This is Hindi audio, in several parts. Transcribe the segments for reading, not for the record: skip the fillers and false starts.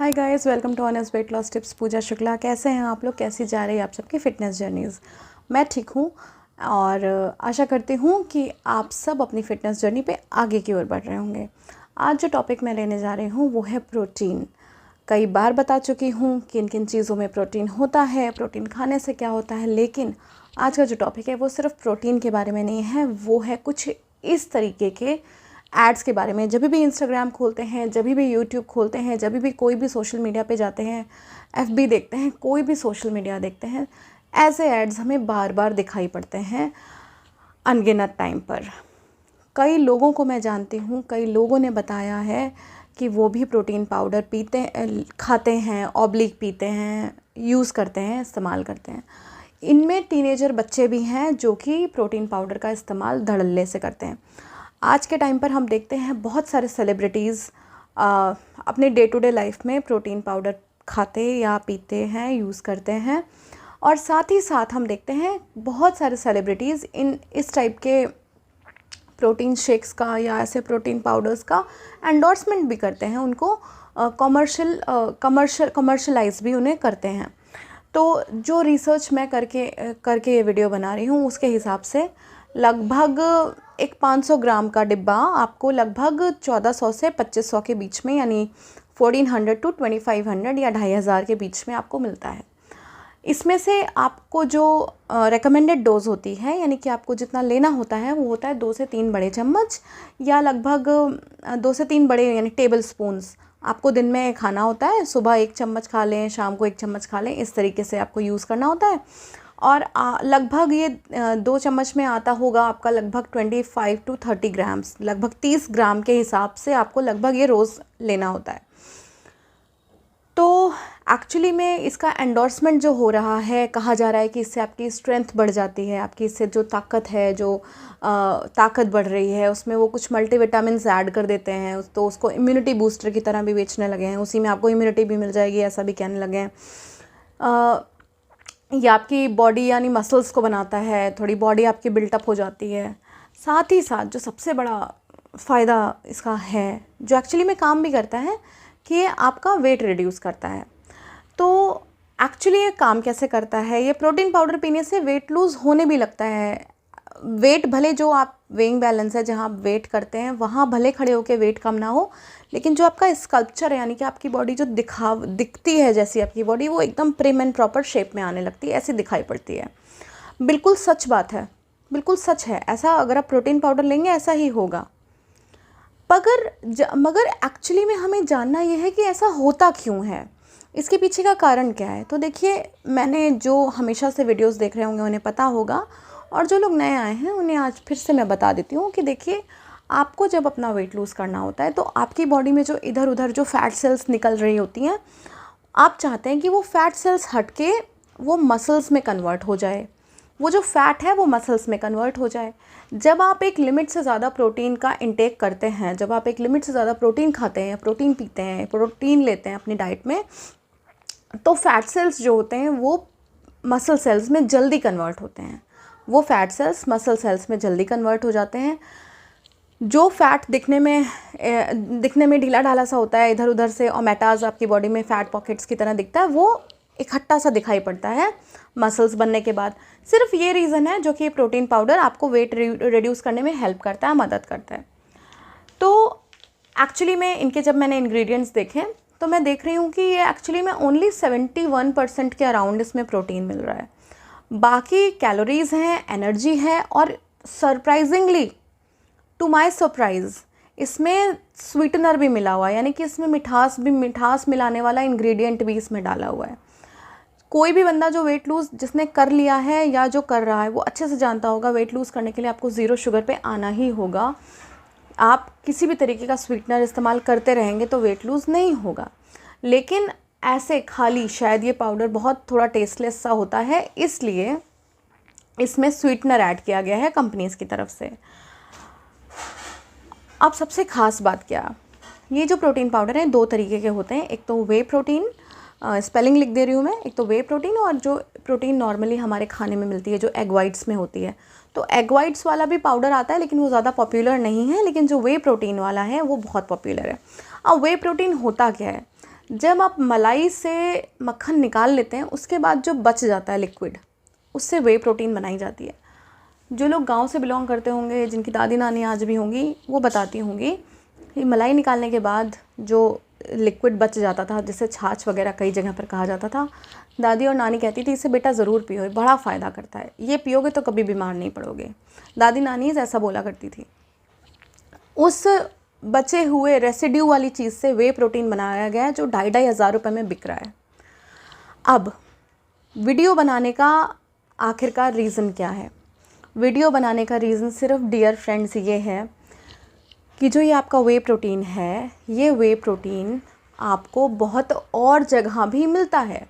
Hi guys, welcome to honest weight loss tips. Pooja Shukla. कैसे हैं आप लोग? कैसी जा रही है आप सबकी फ़िटनेस जर्नीज़? मैं ठीक हूँ और आशा करती हूँ कि आप सब अपनी फ़िटनेस जर्नी पे आगे की ओर बढ़ रहे होंगे। आज जो टॉपिक मैं लेने जा रही हूँ वो है प्रोटीन। कई बार बता चुकी हूँ किन किन चीज़ों में प्रोटीन होता है, प्रोटीन खाने से क्या होता है, लेकिन आज का जो टॉपिक है वो सिर्फ प्रोटीन के बारे में नहीं है, वो है कुछ इस तरीके के एड्स के बारे में। जब भी इंस्टाग्राम खोलते हैं, जब भी यूट्यूब खोलते हैं, जब भी कोई भी सोशल मीडिया पे जाते हैं, एफबी देखते हैं, कोई भी सोशल मीडिया देखते हैं, ऐसे एड्स हमें बार बार दिखाई पड़ते हैं अनगिनत टाइम पर। कई लोगों को मैं जानती हूँ, कई लोगों ने बताया है कि वो भी प्रोटीन पाउडर खाते हैं, ऑब्लिक पीते हैं, यूज़ करते हैं, इस्तेमाल करते हैं। इनमें टीनेजर बच्चे भी हैं जो कि प्रोटीन पाउडर का इस्तेमाल धड़ल्ले से करते हैं। आज के टाइम पर हम देखते हैं बहुत सारे सेलिब्रिटीज़ अपने डे टू डे लाइफ में प्रोटीन पाउडर खाते या पीते हैं, यूज़ करते हैं। और साथ ही साथ हम देखते हैं बहुत सारे सेलिब्रिटीज़ इस टाइप के प्रोटीन शेक्स का या ऐसे प्रोटीन पाउडर्स का एंडोर्समेंट भी करते हैं, उनको कमर्शलाइज भी उन्हें करते हैं। तो जो रिसर्च मैं करके ये वीडियो बना रही हूँ, उसके हिसाब से लगभग एक 500 ग्राम का डिब्बा आपको लगभग 1400 से 2500 के बीच में, यानी 1400 टू 2500 या 2500 के बीच में आपको मिलता है। इसमें से आपको जो रेकमेंडेड डोज होती है, यानी कि आपको जितना लेना होता है, वो होता है 2 से 3 बड़े चम्मच या लगभग 2 से 3 बड़े यानी टेबल स्पून्स आपको दिन में खाना होता है। सुबह 1 चम्मच खा लें, शाम को 1 चम्मच खा लें, इस तरीके से आपको यूज़ करना होता है। और लगभग ये 2 चम्मच में आता होगा आपका लगभग 25 टू 30 ग्राम्स, लगभग 30 ग्राम के हिसाब से आपको लगभग ये रोज़ लेना होता है। तो एक्चुअली में इसका एंडोर्समेंट जो हो रहा है, कहा जा रहा है कि इससे आपकी स्ट्रेंथ बढ़ जाती है, आपकी इससे जो ताकत है, जो ताकत बढ़ रही है, उसमें वो कुछ मल्टीविटामिन्स ऐड कर देते हैं, तो उसको इम्यूनिटी बूस्टर की तरह भी बेचने लगे हैं। उसी में आपको इम्यूनिटी भी मिल जाएगी, ऐसा भी कहने लगे हैं। ये आपकी बॉडी यानी मसल्स को बनाता है, थोड़ी बॉडी आपकी बिल्टअप हो जाती है। साथ ही साथ जो सबसे बड़ा फ़ायदा इसका है, जो एक्चुअली में काम भी करता है, कि ये आपका वेट रिड्यूस करता है। तो एक्चुअली ये काम कैसे करता है? ये प्रोटीन पाउडर पीने से वेट लूज़ होने भी लगता है। वेट भले जो आप वेइंग बैलेंस है, जहाँ आप वेट करते हैं, वहाँ भले खड़े होकर वेट कम ना हो, लेकिन जो आपका स्कल्पचर है, यानी कि आपकी बॉडी जो दिखती है, जैसी आपकी बॉडी वो एकदम प्रिम एंड प्रॉपर शेप में आने लगती है, ऐसी दिखाई पड़ती है। बिल्कुल सच बात है, बिल्कुल सच है। ऐसा अगर आप प्रोटीन पाउडर लेंगे ऐसा ही होगा। मगर एक्चुअली में हमें जानना यह है कि ऐसा होता क्यों है, इसके पीछे का कारण क्या है। तो देखिए, मैंने जो हमेशा से वीडियोस देख रहे होंगे उन्हें पता होगा, और जो लोग नए आए हैं उन्हें आज फिर से मैं बता देती हूँ कि देखिए, आपको जब अपना वेट लूज़ करना होता है तो आपकी बॉडी में जो इधर उधर जो फैट सेल्स निकल रही होती हैं, आप चाहते हैं कि वो फैट सेल्स हट के वो मसल्स में कन्वर्ट हो जाए, वो जो फैट है वो मसल्स में कन्वर्ट हो जाए। जब आप एक लिमिट से ज़्यादा प्रोटीन का इंटेक करते हैं, जब आप एक लिमिट से ज़्यादा प्रोटीन खाते हैं, प्रोटीन पीते हैं, प्रोटीन लेते हैं अपनी डाइट में, तो फैट सेल्स जो होते हैं वो मसल सेल्स में जल्दी कन्वर्ट होते हैं। वो फैट सेल्स मसल सेल्स में जल्दी कन्वर्ट हो जाते हैं। जो फैट दिखने में ढीला ढाला सा होता है, इधर उधर से ओमेटाज आपकी बॉडी में फैट पॉकेट्स की तरह दिखता है, वो इकट्ठा सा दिखाई पड़ता है मसल्स बनने के बाद। सिर्फ ये रीज़न है जो कि प्रोटीन पाउडर आपको वेट रिड्यूस करने में हेल्प करता है, मदद करता है। तो एक्चुअली में इनके जब मैंने इंग्रेडिएंट्स देखे तो मैं देख रही हूँ कि ये एक्चुअली में ओनली 71% के अराउंड इसमें प्रोटीन मिल रहा है। बाकी कैलोरीज़ हैं, एनर्जी है, और सरप्राइजिंगली टू माय सरप्राइज़ इसमें स्वीटनर भी मिला हुआ है, यानी कि इसमें मिठास मिलाने वाला इंग्रेडिएंट भी इसमें डाला हुआ है। कोई भी बंदा जो वेट लूज़ जिसने कर लिया है या जो कर रहा है, वो अच्छे से जानता होगा वेट लूज़ करने के लिए आपको ज़ीरो शुगर पे आना ही होगा। आप किसी भी तरीके का स्वीटनर इस्तेमाल करते रहेंगे तो वेट लूज़ नहीं होगा। लेकिन ऐसे खाली शायद ये पाउडर बहुत थोड़ा टेस्टलेस सा होता है, इसलिए इसमें स्वीटनर ऐड किया गया है कंपनीज़ की तरफ से। अब सबसे ख़ास बात क्या, ये जो प्रोटीन पाउडर है 2 तरीके के होते हैं। एक तो वे प्रोटीन, स्पेलिंग लिख दे रही हूँ मैं, एक तो वे प्रोटीन, और जो प्रोटीन नॉर्मली हमारे खाने में मिलती है, जो एग वाइट्स में होती है। तो एग वाइट्स वाला भी पाउडर आता है, लेकिन वो ज़्यादा पॉपुलर नहीं है, लेकिन जो वे प्रोटीन वाला है वो बहुत पॉपुलर है। अब वे प्रोटीन होता क्या है? जब आप मलाई से मक्खन निकाल लेते हैं उसके बाद जो बच जाता है लिक्विड, उससे वे प्रोटीन बनाई जाती है। जो लोग गांव से बिलोंग करते होंगे, जिनकी दादी नानी आज भी होंगी, वो बताती होंगी कि मलाई निकालने के बाद जो लिक्विड बच जाता था, जिसे छाछ वगैरह कई जगह पर कहा जाता था, दादी और नानी कहती थी इसे बेटा ज़रूर पियो, बड़ा फ़ायदा करता है, ये पियोगे तो कभी बीमार नहीं पड़ोगे। दादी नानी ऐसा बोला करती थी। उस बचे हुए रेसिड्यू वाली चीज़ से वे प्रोटीन बनाया गया है जो 2,500 रुपये में बिक रहा है। अब वीडियो बनाने का आखिरकार रीज़न क्या है? वीडियो बनाने का रीज़न सिर्फ डियर फ्रेंड्स ये है कि जो ये आपका वे प्रोटीन है, ये वे प्रोटीन आपको बहुत और जगह भी मिलता है,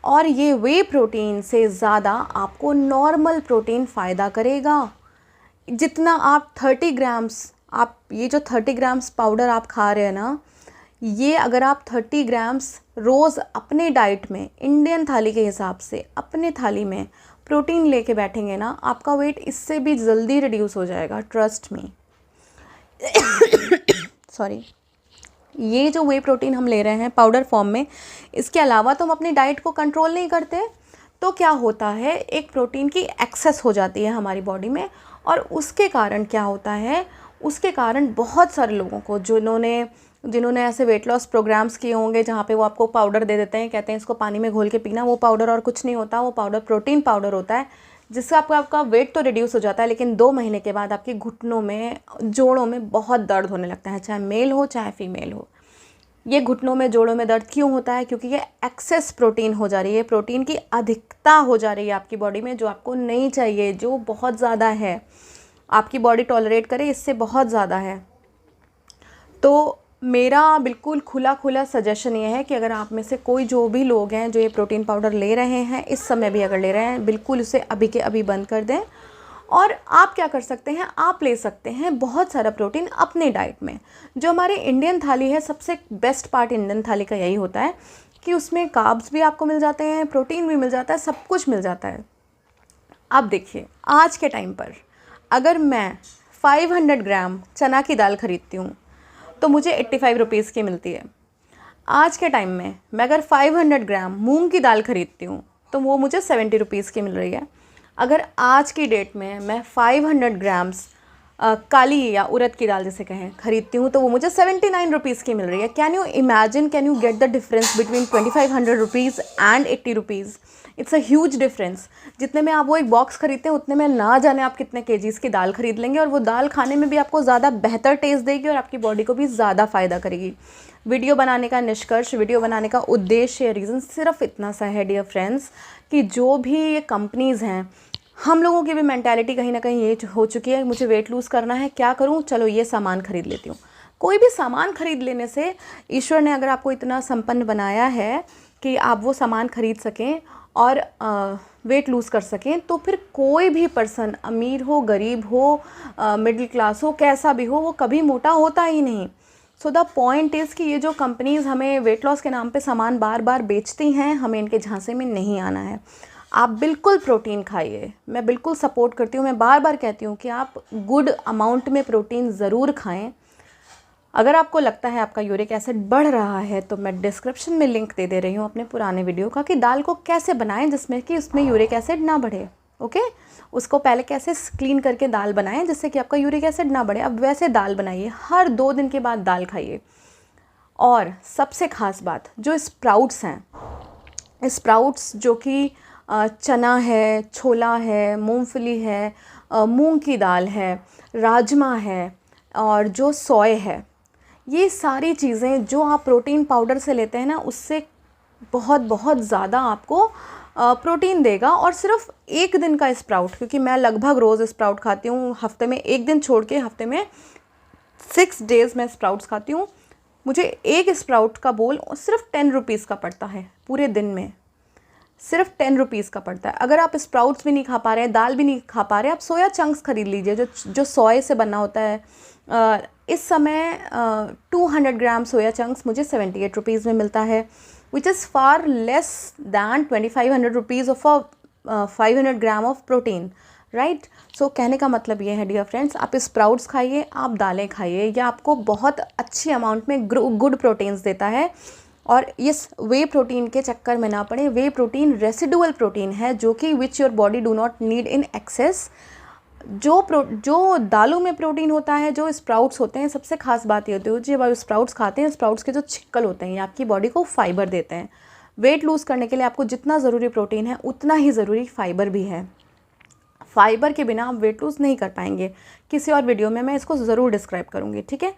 और ये वे प्रोटीन से ज़्यादा आपको नॉर्मल प्रोटीन फ़ायदा करेगा। जितना आप 30 ग्राम्स, आप ये जो 30 ग्राम्स पाउडर आप खा रहे हैं ना, ये अगर आप 30 ग्राम्स रोज़ अपने डाइट में, इंडियन थाली के हिसाब से अपने थाली में प्रोटीन लेके बैठेंगे ना, आपका वेट इससे भी जल्दी रिड्यूस हो जाएगा, ट्रस्ट मी। सॉरी। ये जो वे प्रोटीन हम ले रहे हैं पाउडर फॉर्म में, इसके अलावा तो हम अपनी डाइट को कंट्रोल नहीं करते, तो क्या होता है, एक प्रोटीन की एक्सेस हो जाती है हमारी बॉडी में, और उसके कारण क्या होता है, उसके कारण बहुत सारे लोगों को जिन्होंने ऐसे वेट लॉस प्रोग्राम्स किए होंगे जहाँ पे वो आपको पाउडर दे देते हैं, कहते हैं इसको पानी में घोल के पीना, वो पाउडर और कुछ नहीं होता, वो पाउडर प्रोटीन पाउडर होता है, जिससे आपका वेट तो रिड्यूस हो जाता है, लेकिन 2 महीने के बाद आपके घुटनों में, जोड़ों में बहुत दर्द होने लगता है, चाहे मेल हो चाहे फीमेल हो। ये घुटनों में, जोड़ों में दर्द क्यों होता है? क्योंकि ये एक्सेस प्रोटीन हो जा रही है, प्रोटीन की अधिकता हो जा रही है आपकी बॉडी में, जो आपको नहीं चाहिए, जो बहुत ज़्यादा है, आपकी बॉडी टॉलरेट करे इससे बहुत ज़्यादा है। तो मेरा बिल्कुल खुला सजेशन ये है कि अगर आप में से कोई, जो भी लोग हैं जो ये प्रोटीन पाउडर ले रहे हैं, इस समय भी अगर ले रहे हैं, बिल्कुल उसे अभी के अभी बंद कर दें। और आप क्या कर सकते हैं, आप ले सकते हैं बहुत सारा प्रोटीन अपने डाइट में। जो हमारी इंडियन थाली है, सबसे बेस्ट पार्ट इंडियन थाली का यही होता है कि उसमें कार्ब्स भी आपको मिल जाते हैं, प्रोटीन भी मिल जाता है, सब कुछ मिल जाता है। अब देखिए, आज के टाइम पर अगर मैं 500 ग्राम चना की दाल ख़रीदती हूँ तो मुझे 85 रुपीज़ की मिलती है। आज के टाइम में मैं अगर 500 ग्राम मूंग की दाल ख़रीदती हूँ तो वो मुझे 70 रुपीज़ की मिल रही है। अगर आज की डेट में मैं 500 ग्राम्स काली या उड़द की दाल जिसे कहें ख़रीदती हूँ तो वो मुझे 79 रुपीज़ की मिल रही है। Can you imagine, can you get the difference between 2500 rupees and 80 rupees? It's a huge difference. जितने में आप वो एक बॉक्स खरीदते हैं, उतने में ना जाने आप कितने केजीज़ की दाल खरीद लेंगे, और वो दाल खाने में भी आपको ज़्यादा बेहतर टेस्ट देगी और आपकी बॉडी को भी ज़्यादा फ़ायदा करेगी। वीडियो बनाने का निष्कर्ष, वीडियो बनाने का उद्देश्य, रीज़न सिर्फ इतना सा है डियर फ्रेंड्स, कि जो भी ये कंपनीज़ हैं, हम लोगों की भी मेंटालिटी कहीं ना कहीं ये हो चुकी है, मुझे वेट लूज़ करना है, क्या करूँ, चलो ये सामान खरीद लेती हूँ। कोई भी सामान खरीद लेने से, ईश्वर ने अगर आपको इतना संपन्न बनाया है कि आप वो सामान खरीद सकें और वेट लूज़ कर सकें, तो फिर कोई भी पर्सन, अमीर हो, गरीब हो, मिडिल क्लास हो, कैसा भी हो, वो कभी मोटा होता ही नहीं। सो द पॉइंट इज़ कि ये जो कंपनीज़ हमें वेट लॉस के नाम पे सामान बार बार बेचती हैं, हमें इनके झांसे में नहीं आना है। आप बिल्कुल प्रोटीन खाइए, मैं बिल्कुल सपोर्ट करती हूँ, मैं बार बार कहती हूँ कि आप गुड अमाउंट में प्रोटीन ज़रूर खाएं। अगर आपको लगता है आपका यूरिक एसिड बढ़ रहा है तो मैं डिस्क्रिप्शन में लिंक दे रही हूँ अपने पुराने वीडियो का, कि दाल को कैसे बनाएं जिसमें कि उसमें यूरिक एसिड ना बढ़े। ओके, उसको पहले कैसे क्लीन करके दाल बनाएं जिससे कि आपका यूरिक एसिड ना बढ़े। अब वैसे दाल बनाइए, हर 2 दिन के बाद दाल खाइए। और सबसे ख़ास बात, जो स्प्राउट्स हैं, स्प्राउट्स जो कि चना है, छोला है, मूंगफली है, मूंग की दाल है, राजमा है, और जो सोया है, ये सारी चीज़ें जो आप प्रोटीन पाउडर से लेते हैं ना, उससे बहुत बहुत ज़्यादा आपको प्रोटीन देगा। और सिर्फ 1 दिन का स्प्राउट, क्योंकि मैं लगभग रोज़ स्प्राउट खाती हूँ, हफ्ते में 1 दिन छोड़ के हफ्ते में 6 डेज़ मैं स्प्राउट्स खाती हूँ। मुझे एक स्प्राउट का बोल सिर्फ 10 रुपीज़ का पड़ता है, पूरे दिन में सिर्फ 10 रुपीज़ का पड़ता है। अगर आप स्प्राउट्स भी नहीं खा पा रहे हैं, दाल भी नहीं खा पा रहे हैं, आप सोया चंक्स खरीद लीजिए, जो सोया से बना होता है। इस समय 200 ग्राम सोया चंक्स मुझे 78 रुपीज़ में मिलता है, which is far less than 2500 rupees of 500 gram of protein, right. So कहने का मतलब ये है डियर फ्रेंड्स, आप स्प्राउट्स खाइए, आप दालें खाइए, यह आपको बहुत अच्छी अमाउंट में गुड प्रोटीन्स देता है। और इस वे प्रोटीन के चक्कर में ना पड़े। वे प्रोटीन रेसिडुअल प्रोटीन है जो कि which your body do not need in excess. जो दालों में प्रोटीन होता है, जो स्प्राउट्स होते हैं, सबसे खास बात ये होती है जब आप स्प्राउट्स खाते हैं, स्प्राउट्स के जो छिक्कल होते हैं ये आपकी बॉडी को फाइबर देते हैं। वेट लूज़ करने के लिए आपको जितना ज़रूरी प्रोटीन है उतना ही ज़रूरी फाइबर भी है। फाइबर के बिना आप वेट लूज़ नहीं कर पाएंगे। किसी और वीडियो में मैं इसको ज़रूर डिस्क्राइब करूँगी, ठीक है।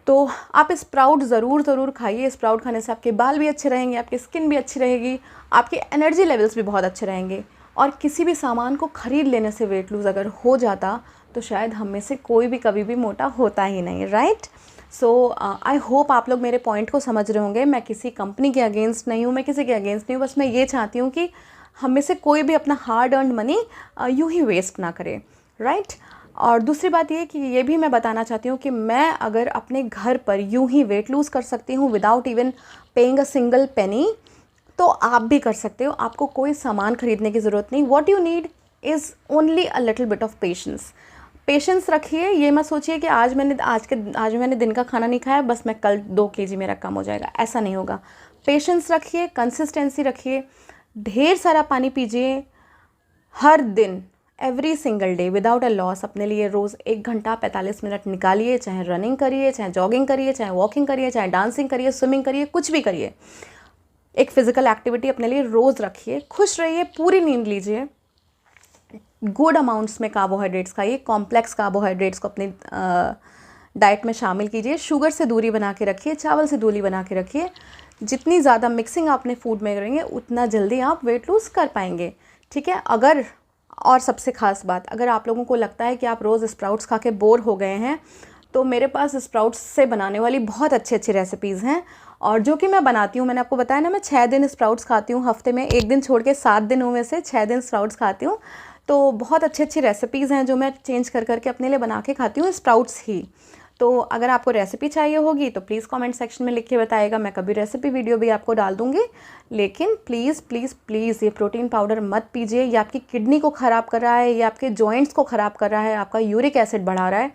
तो आप स्प्राउट ज़रूर खाइए। स्प्राउट खाने से आपके बाल भी अच्छे रहेंगे, आपकी स्किन भी अच्छी रहेगी, आपके एनर्जी लेवल्स भी बहुत अच्छे रहेंगे। और किसी भी सामान को ख़रीद लेने से वेट लूज़ अगर हो जाता तो शायद हम में से कोई भी कभी भी मोटा होता ही नहीं, राइट। सो आई होप आप लोग मेरे पॉइंट को समझ रहे होंगे। मैं किसी कंपनी के अगेंस्ट नहीं हूँ, मैं किसी के अगेंस्ट नहीं हूँ, बस मैं ये चाहती हूँ कि हम में से कोई भी अपना हार्ड अर्न मनी यूँ ही वेस्ट ना करे, राइट। और दूसरी बात ये कि ये भी मैं बताना चाहती हूँ कि मैं अगर अपने घर पर यूँ ही वेट लूज़ कर सकती हूँ without even paying a single penny, तो आप भी कर सकते हो। आपको कोई सामान खरीदने की ज़रूरत नहीं। What you need is only a little bit of patience रखिए। ये मत सोचिए कि आज मैंने दिन का खाना नहीं खाया, बस मैं कल 2 kg मेरा कम हो जाएगा, ऐसा नहीं होगा। पेशेंस रखिए, कंसिस्टेंसी रखिए, ढेर सारा पानी पीजिए हर दिन, every single day without a loss. अपने लिए रोज़ 1 घंटा 45 मिनट निकालिए, चाहे रनिंग करिए, चाहे जॉगिंग करिए, चाहे वॉकिंग करिए, चाहे डांसिंग करिए, स्विमिंग करिए, कुछ भी करिए। एक फ़िज़िकल एक्टिविटी अपने लिए रोज़ रखिए, खुश रहिए, पूरी नींद लीजिए, गुड अमाउंट्स में कार्बोहाइड्रेट्स खाइए, कॉम्प्लेक्स कार्बोहाइड्रेट्स को अपनी डाइट में शामिल कीजिए, शुगर से दूरी बना के रखिए, चावल से दूरी बना के रखिए। जितनी ज़्यादा मिक्सिंग आप अपने फूड में करेंगे उतना जल्दी आप वेट लूज़ कर पाएंगे, ठीक है। और सबसे ख़ास बात, अगर आप लोगों को लगता है कि आप रोज़ स्प्राउट्स खा के बोर हो गए हैं, तो मेरे पास स्प्राउट्स से बनाने वाली बहुत अच्छी रेसिपीज़ हैं और जो कि मैं बनाती हूँ। मैंने आपको बताया ना, मैं 6 दिन स्प्राउट्स खाती हूँ हफ्ते में, 1 दिन छोड़ के 7 दिनों में से 6 दिन स्प्राउट्स खाती हूँ। तो बहुत अच्छी रेसिपीज़ हैं जो मैं चेंज करके अपने लिए बना के खाती हूँ, स्प्राउट्स ही। तो अगर आपको रेसिपी चाहिए होगी तो प्लीज़ कमेंट सेक्शन में लिख के बताइएगा, मैं कभी रेसिपी वीडियो भी आपको डाल दूँगी। लेकिन प्लीज़ ये प्रोटीन पाउडर मत पीजिए। ये आपकी किडनी को ख़राब कर रहा है, ये आपके जॉइंट्स को ख़राब कर रहा है, आपका यूरिक एसिड बढ़ा रहा है।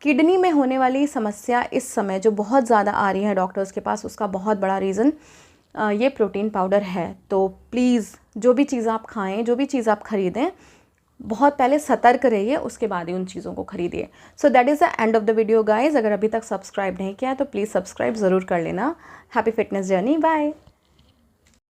किडनी में होने वाली समस्या इस समय जो बहुत ज़्यादा आ रही है डॉक्टर्स के पास, उसका बहुत बड़ा रीज़न ये प्रोटीन पाउडर है। तो प्लीज़ जो भी चीज़ आप खाएँ, जो भी चीज़ आप ख़रीदें, बहुत पहले सतर्क रहिए, उसके बाद ही उन चीज़ों को खरीदिए। So that is the end of the video guys. अगर अभी तक सब्सक्राइब नहीं किया है तो प्लीज़ सब्सक्राइब ज़रूर कर लेना। Happy fitness journey, bye.